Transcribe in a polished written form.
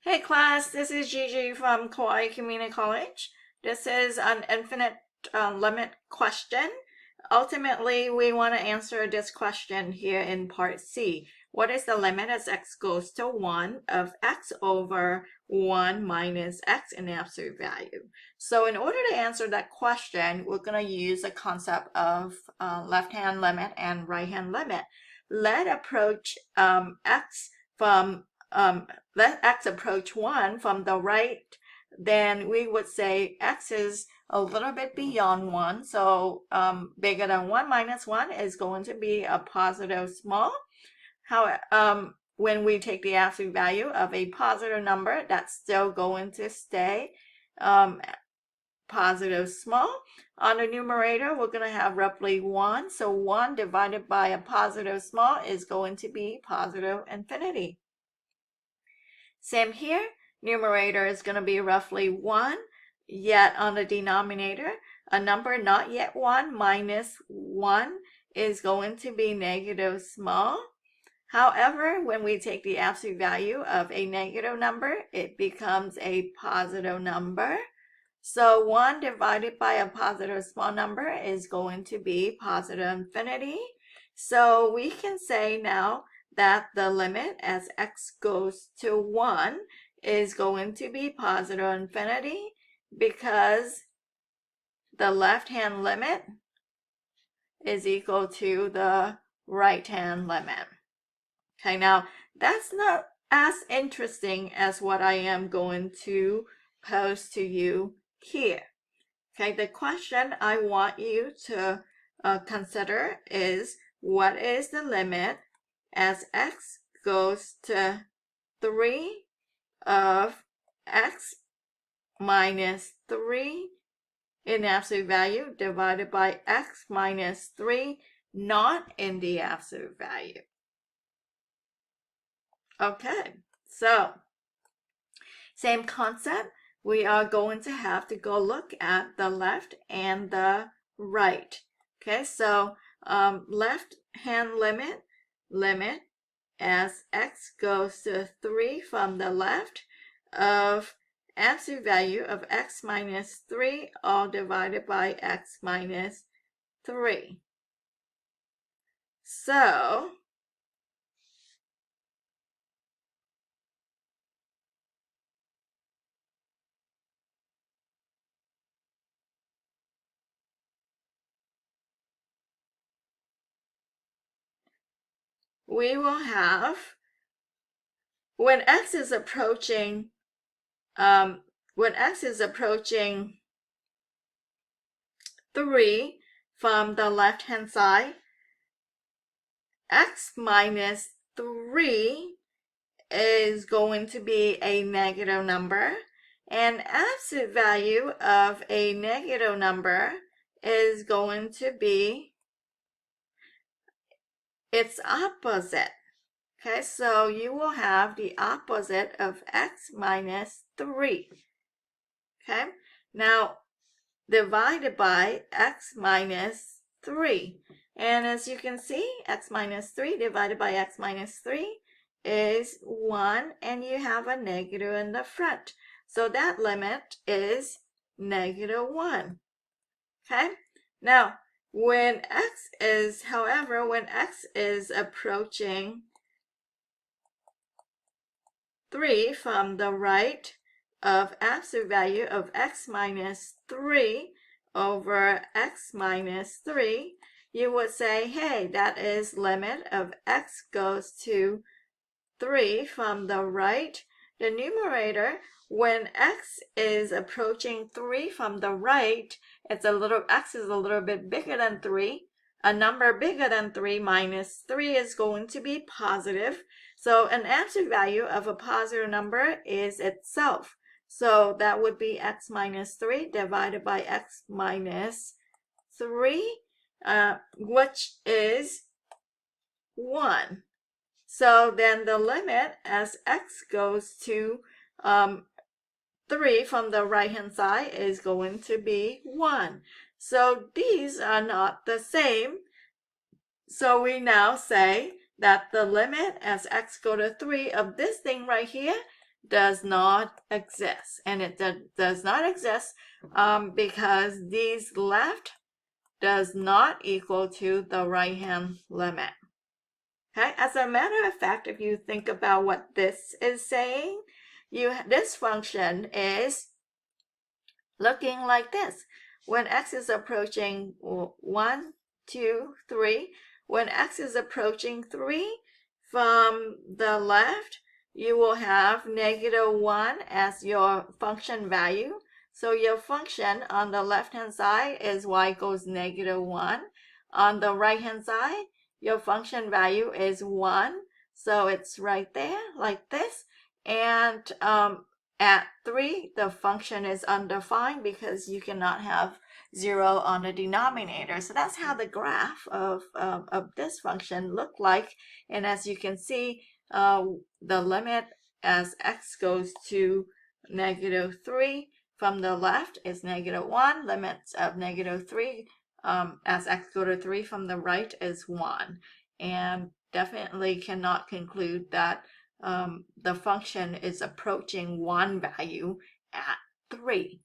Hey class, this is Gigi from Kauai Community College. This is an infinite limit question. Ultimately, we want to answer this question here in part C. What is the limit as x goes to 1 of x over 1 minus x in absolute value? So in order to answer that question, we're going to use the concept of left-hand limit and right-hand limit. Let approach x from let x approach 1 from the right, then we would say x is a little bit beyond 1. So bigger than 1 minus 1 is going to be a positive small. When we take the absolute value of a positive number, that's still going to stay positive small. On the numerator, we're going to have roughly 1. So 1 divided by a positive small is going to be positive infinity. Same here, numerator is going to be roughly 1, yet on the denominator, a number not yet 1 minus 1 is going to be negative small. However, when we take the absolute value of a negative number, it becomes a positive number. So 1 divided by a positive small number is going to be positive infinity. So we can say now that the limit as x goes to 1 is going to be positive infinity because the left-hand limit is equal to the right-hand limit. Okay, now that's not as interesting as what I am going to pose to you here. Okay, the question I want you to consider is, what is the limit as x goes to 3 of x minus 3 in absolute value divided by x minus 3 not in the absolute value? Okay, so same concept. We are going to have to go look at the left and the right. Okay, so left hand limit as x goes to 3 from the left of absolute value of x minus 3 all divided by x minus 3. So we will have, when x is approaching 3 from the left-hand side, x minus 3 is going to be a negative number, and absolute value of a negative number is going to be its opposite. Okay, so you will have the opposite of x minus 3. Okay, now divided by x minus 3. And as you can see, x minus 3 divided by x minus 3 is 1, and you have a negative in the front. So that limit is negative 1. Okay? Now, when x is approaching 3 from the right of absolute value of x minus 3 over x minus 3, you would say, hey, that is limit of x goes to 3 from the right. The numerator, when x is approaching 3 from the right, x is a little bit bigger than 3. A number bigger than 3 minus 3 is going to be positive. So an absolute value of a positive number is itself. So that would be x minus 3 divided by x minus 3, which is 1. So then the limit as x goes to 3 from the right-hand side is going to be 1. So these are not the same. So we now say that the limit as x go to 3 of this thing right here does not exist. And it does not exist because these left does not equal to the right-hand limit. Okay, as a matter of fact, if you think about what this is saying, this function is looking like this. When x is approaching 1, 2, 3, when x is approaching 3 from the left, you will have -1 as your function value. So your function on the left-hand side is y equals -1. On the right-hand side, your function value is 1. So it's right there like this. And at 3, the function is undefined because you cannot have 0 on the denominator. So that's how the graph of this function look like. And as you can see, the limit as x goes to -3 from the left is -1. Limits of -3 as x go to 3 from the right is 1. And definitely cannot conclude that the function is approaching 1 value at 3.